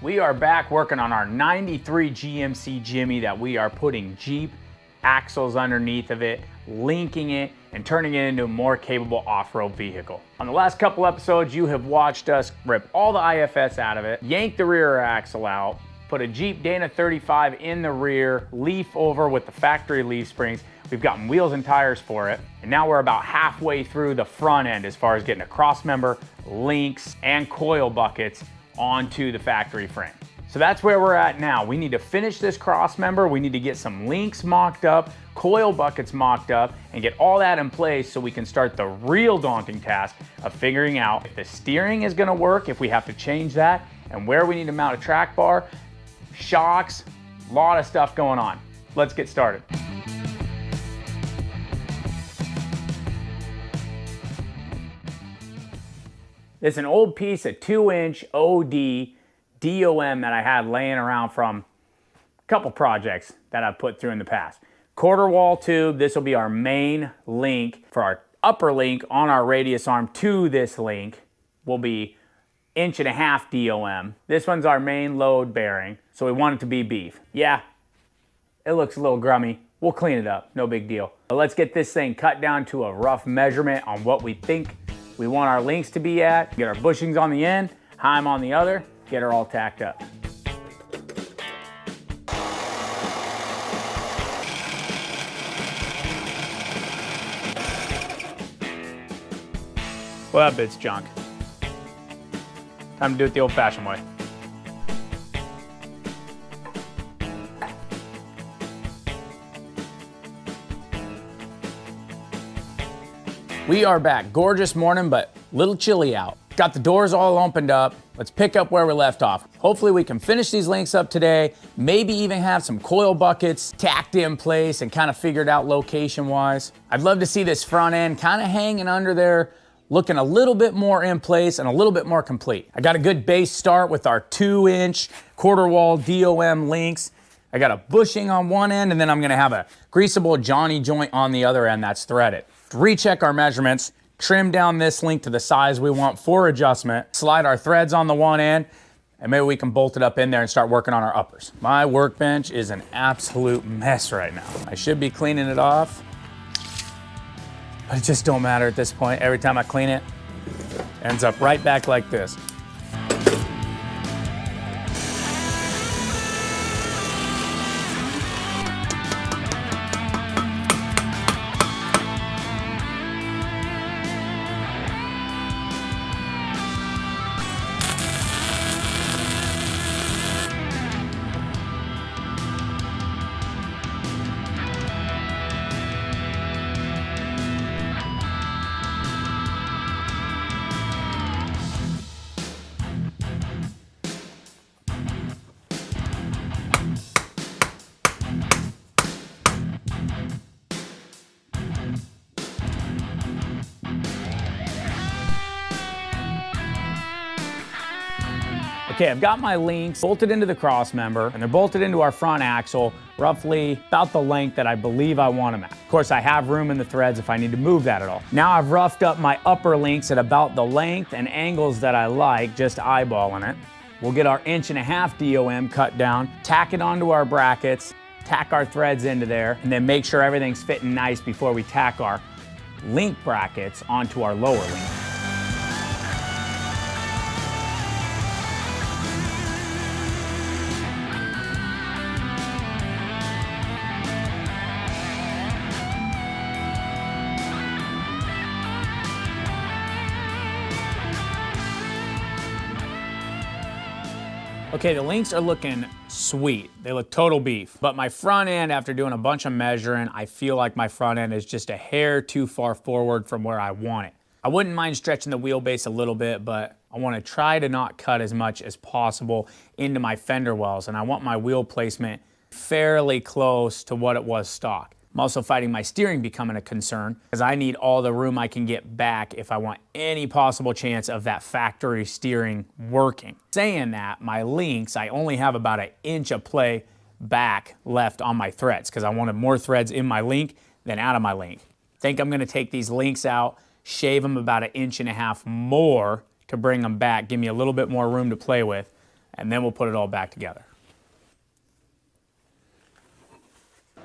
We are back working on our 93 GMC Jimmy that we are putting Jeep axles underneath of it, linking it, and turning it into a more capable off-road vehicle. On the last couple episodes, you have watched us rip all the IFS out of it, yank the rear axle out, put a Jeep Dana 35 in the rear, leaf over with the factory leaf springs. We've gotten wheels and tires for it. And now we're about halfway through the front end as far as getting a crossmember, links, and coil buckets onto the factory frame. So that's where we're at now. We need to finish this crossmember. We need to get some links mocked up, coil buckets mocked up, and get all that in place so we can start the real daunting task of figuring out if the steering is gonna work, if we have to change that, and where we need to mount a track bar, shocks, a lot of stuff going on. Let's get started. It's an old piece of 2-inch OD DOM that I had laying around from a couple projects that I've put through in the past. Quarter wall tube, this will be our main link for our upper link on our radius arm to this link will be 1.5 inch DOM. This one's our main load bearing, so we want it to be beef. Yeah, it looks a little grummy. We'll clean it up, no big deal. But let's get this thing cut down to a rough measurement on what we think we want our links to be at, get our bushings on the end, heim on the other, get her all tacked up. Well, that bit's junk. Time to do it the old-fashioned way. We are back. Gorgeous morning, but a little chilly out. Got the doors all opened up. Let's pick up where we left off. Hopefully we can finish these links up today, maybe even have some coil buckets tacked in place and kind of figured out location-wise. I'd love to see this front end kind of hanging under there, looking a little bit more in place and a little bit more complete. I got a good base start with our 2-inch quarter wall DOM links. I got a bushing on one end, and then I'm gonna have a greasable Johnny joint on the other end that's threaded. Recheck our measurements, trim down this link to the size we want for adjustment, slide our threads on the one end, and maybe we can bolt it up in there and start working on our uppers. My workbench is an absolute mess right now. I should be cleaning it off, but it just don't matter at this point. Every time I clean it, it ends up right back like this. Okay, I've got my links bolted into the cross member, and they're bolted into our front axle, roughly about the length that I believe I want them at. Of course, I have room in the threads if I need to move that at all. Now I've roughed up my upper links at about the length and angles that I like, just eyeballing it. We'll get our 1.5 inch DOM cut down, tack it onto our brackets, tack our threads into there, and then make sure everything's fitting nice before we tack our link brackets onto our lower link. Okay, the links are looking sweet. They look total beef. But my front end, after doing a bunch of measuring, I feel like my front end is just a hair too far forward from where I want it. I wouldn't mind stretching the wheelbase a little bit, but I want to try to not cut as much as possible into my fender wells, and I want my wheel placement fairly close to what it was stock. I'm also fighting my steering becoming a concern because I need all the room I can get back if I want any possible chance of that factory steering working. Saying that, my links, I only have about 1 inch of play back left on my threads because I wanted more threads in my link than out of my link. Think I'm going to take these links out, shave them about 1.5 inches more to bring them back, give me a little bit more room to play with, and then we'll put it all back together.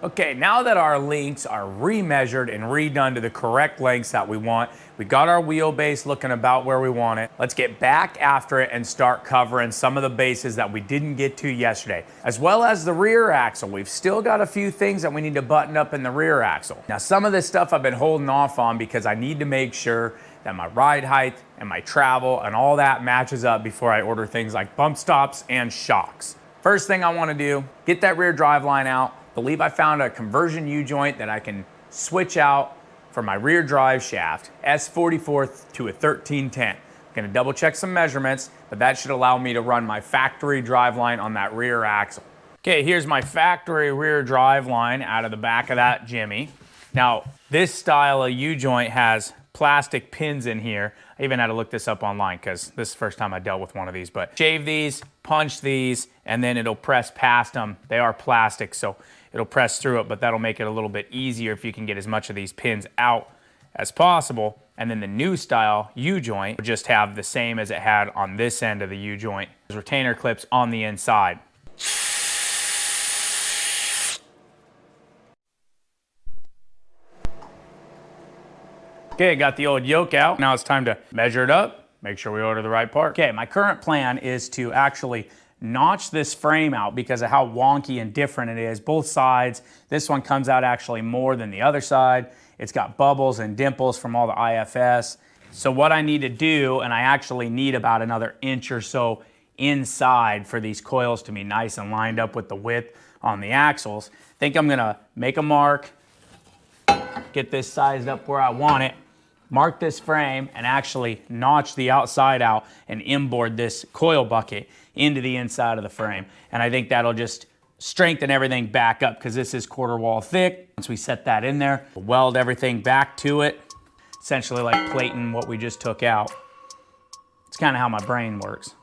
Okay, now that our links are remeasured and redone to the correct lengths that we want, we got our wheelbase looking about where we want it. Let's get back after it and start covering some of the bases that we didn't get to yesterday, as well as the rear axle. We've still got a few things that we need to button up in the rear axle. Now, some of this stuff I've been holding off on because I need to make sure that my ride height and my travel and all that matches up before I order things like bump stops and shocks. First thing I want to do, get that rear drive line out. Believe I found a conversion U-joint that I can switch out for my rear drive shaft, S44 to a 1310. I'm gonna double check some measurements, but that should allow me to run my factory drive line on that rear axle. Okay, here's my factory rear drive line out of the back of that Jimmy. Now, this style of U-joint has plastic pins in here. I even had to look this up online because this is the first time I dealt with one of these, but shave these, punch these, and then it'll press past them. They are plastic, so it'll press through it, but that'll make it a little bit easier if you can get as much of these pins out as possible. And then the new style U-joint will just have the same as it had on this end of the U-joint. There's retainer clips on the inside. Okay, got the old yoke out. Now it's time to measure it up, make sure we order the right part. Okay, my current plan is to actually notch this frame out because of how wonky and different it is. Both sides, this one comes out actually more than the other side. It's got bubbles and dimples from all the IFS. So what I need to do, and I actually need about another inch or so inside for these coils to be nice and lined up with the width on the axles. I think I'm gonna make a mark, get this sized up where I want it, mark this frame, and actually notch the outside out and inboard this coil bucket into the inside of the frame. And I think that'll just strengthen everything back up because this is quarter wall thick. Once we set that in there, we'll weld everything back to it, essentially like plating what we just took out. It's kind of how my brain works.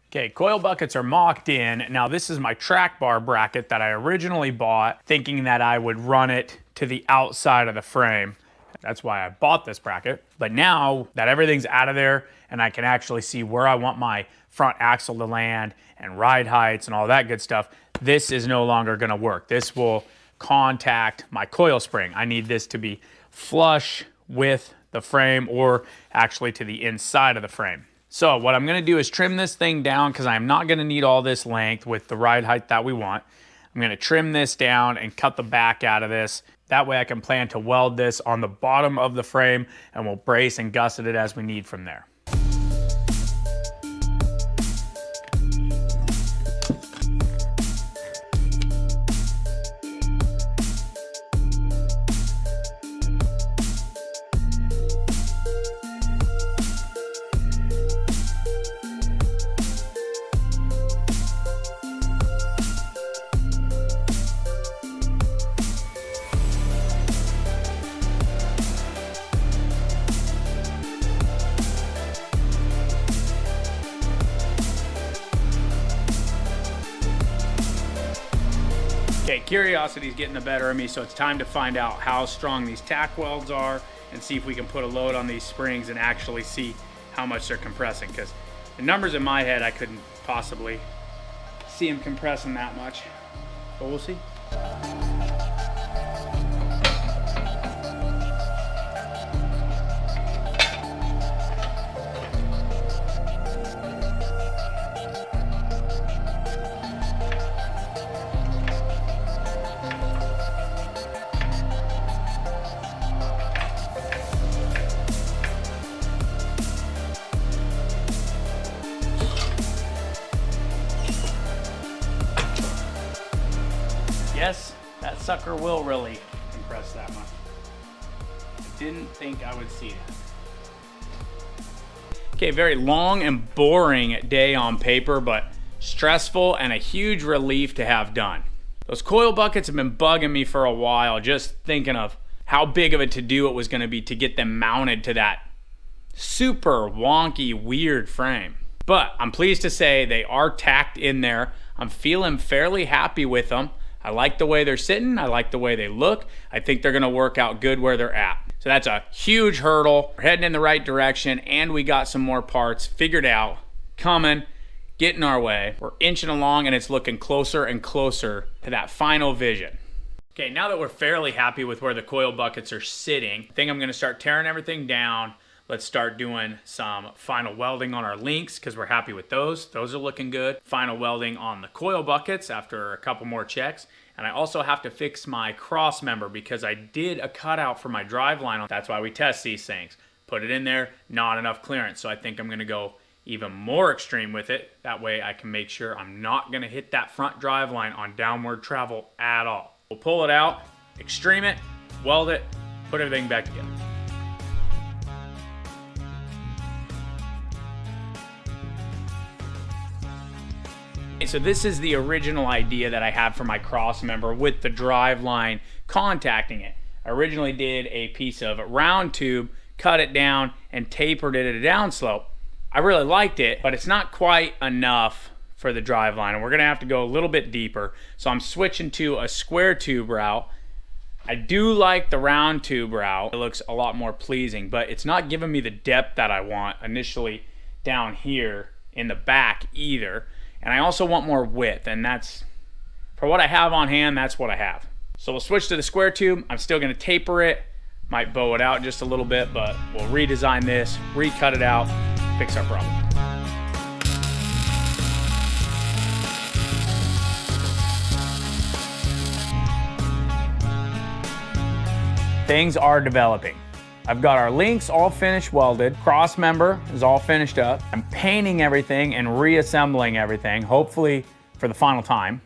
Okay, coil buckets are mocked in. Now this is my track bar bracket that I originally bought thinking that I would run it to the outside of the frame. That's why I bought this bracket. But now that everything's out of there and I can actually see where I want my front axle to land and ride heights and all that good stuff, this is no longer gonna work. This will contact my coil spring. I need this to be flush with the frame or actually to the inside of the frame. So what I'm gonna do is trim this thing down because I'm not gonna need all this length with the ride height that we want. I'm gonna trim this down and cut the back out of this. That way I can plan to weld this on the bottom of the frame and we'll brace and gusset it as we need from there. Okay, curiosity's getting the better of me, so it's time to find out how strong these tack welds are and see if we can put a load on these springs and actually see how much they're compressing, because the numbers in my head, I couldn't possibly see them compressing that much, but we'll see. Yes, that sucker will really compress that much. I didn't think I would see that. Okay, very long and boring day on paper, but stressful and a huge relief to have done. Those coil buckets have been bugging me for a while, just thinking of how big of a to-do it was gonna be to get them mounted to that super wonky, weird frame. But I'm pleased to say they are tacked in there. I'm feeling fairly happy with them. I like the way they're sitting. I like the way they look. I think they're gonna work out good where they're at. So that's a huge hurdle. We're heading in the right direction, and we got some more parts figured out, coming, getting our way. We're inching along, and it's looking closer and closer to that final vision. Okay, now that we're fairly happy with where the coil buckets are sitting, I think I'm gonna start tearing everything down. Let's start doing some final welding on our links because we're happy with those. Those are looking good. Final welding on the coil buckets after a couple more checks. And I also have to fix my Crossmember because I did a cutout for my Driveline. That's why we test these things. Put it in there, not enough clearance. So I think I'm gonna go even more extreme with it. That way I can make sure I'm not gonna hit that front Driveline on downward travel at all. We'll pull it out, extreme it, weld it, put everything back together. So this is the original idea that I had for my Crossmember with the Driveline contacting it. I originally did a piece of round tube, cut it down, and tapered it at a downslope. I really liked it, but it's not quite enough for the Driveline, and we're gonna have to go a little bit deeper. So I'm switching to a square tube route. I do like the round tube route. It looks a lot more pleasing, but it's not giving me the depth that I want initially down here in the back either. And I also want more width, and that's, for what I have on hand, that's what I have. So we'll switch to the square tube. I'm still gonna taper it, might bow it out just a little bit, but we'll redesign this, recut it out, fix our problem. Things are developing. I've got our links all finished welded. Crossmember is all finished up. I'm painting everything and reassembling everything, hopefully for the final time.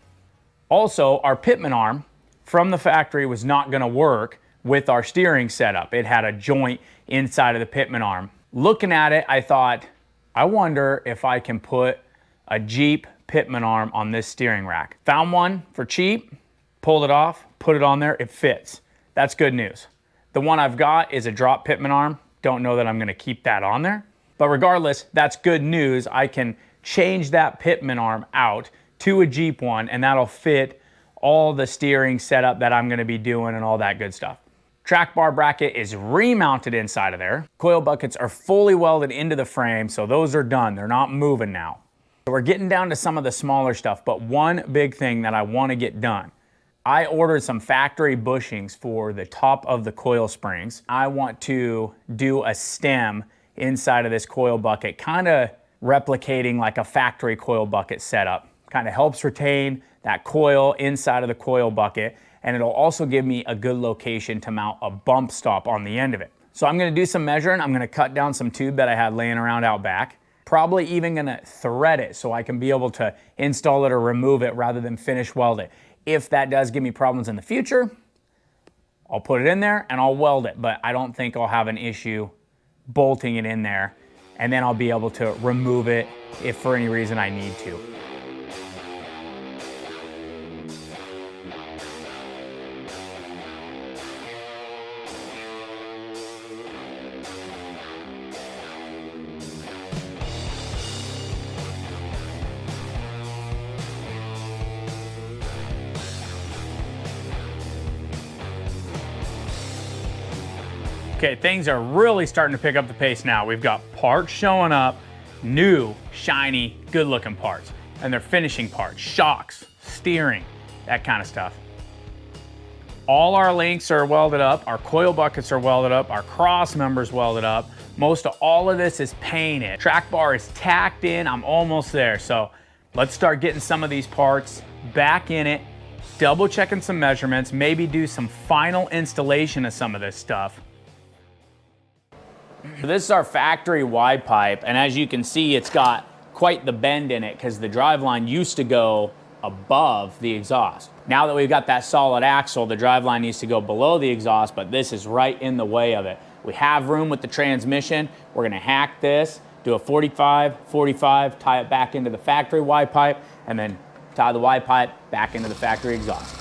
Also, our pitman arm from the factory was not gonna work with our steering setup. It had a joint inside of the pitman arm. Looking at it, I thought, I wonder if I can put a Jeep pitman arm on this steering rack. Found one for cheap, pulled it off, put it on there, it fits. That's good news. The one I've got is a drop pitman arm. Don't know that I'm gonna keep that on there. But regardless, that's good news. I can change that pitman arm out to a Jeep one, and that'll fit all the steering setup that I'm gonna be doing and all that good stuff. Track bar bracket is remounted inside of there. Coil buckets are fully welded into the frame, so those are done. They're not moving now. So we're getting down to some of the smaller stuff, but one big thing that I wanna get done. I ordered some factory bushings for the top of the coil springs. I want to do a stem inside of this coil bucket, kind of replicating like a factory coil bucket setup. Kind of helps retain that coil inside of the coil bucket, and it'll also give me a good location to mount a bump stop on the end of it. So I'm gonna do some measuring. I'm gonna cut down some tube that I had laying around out back. Probably even gonna thread it so I can be able to install it or remove it rather than finish weld it. If that does give me problems in the future, I'll put it in there and I'll weld it, but I don't think I'll have an issue bolting it in there, and then I'll be able to remove it if for any reason I need to. Okay, things are really starting to pick up the pace now. We've got parts showing up, new, shiny, good looking parts. And they're finishing parts, shocks, steering, that kind of stuff. All our links are welded up, our coil buckets are welded up, our cross members welded up. Most of all of this is painted. Track bar is tacked in, I'm almost there. So let's start getting some of these parts back in it, double checking some measurements, maybe do some final installation of some of this stuff. This is our factory Y pipe, and as you can see, it's got quite the bend in it because the Driveline used to go above the exhaust. Now that we've got that solid axle, the driveline needs to go below the exhaust, but this is right in the way of it. We have room with the transmission. We're gonna hack this, do a 45, 45, tie it back into the factory Y pipe, and then tie the Y pipe back into the factory exhaust.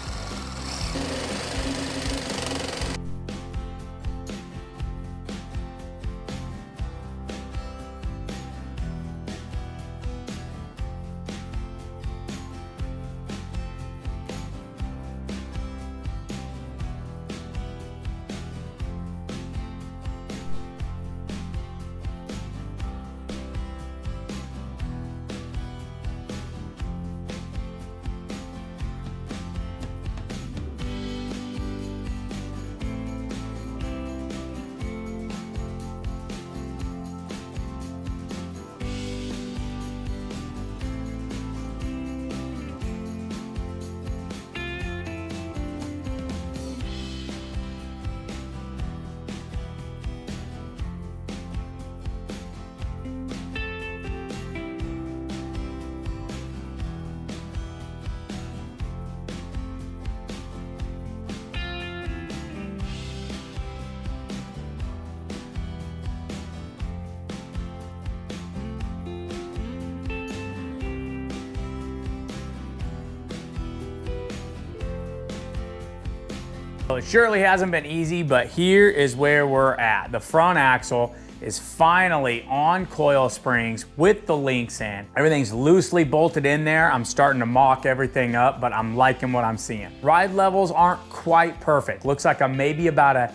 Well, it surely hasn't been easy, but here is where we're at. The front axle is finally on coil springs with the links in. Everything's loosely bolted in there. I'm starting to mock everything up, but I'm liking what I'm seeing. Ride levels aren't quite perfect. Looks like I'm maybe about an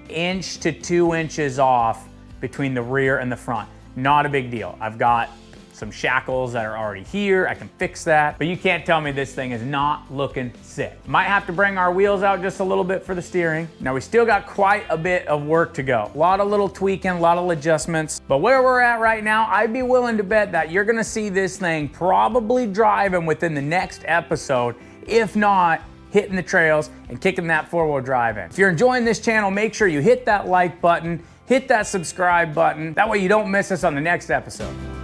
inch to 2 inches off between the rear and the front. Not a big deal. I've got some shackles that are already here. I can fix that, but you can't tell me this thing is not looking sick. Might have to bring our wheels out just a little bit for the steering. Now we still got quite a bit of work to go. A lot of little tweaking, a lot of adjustments, but where we're at right now, I'd be willing to bet that you're gonna see this thing probably driving within the next episode, if not hitting the trails and kicking that four-wheel drive in. If you're enjoying this channel, make sure you hit that like button, hit that subscribe button. That way you don't miss us on the next episode.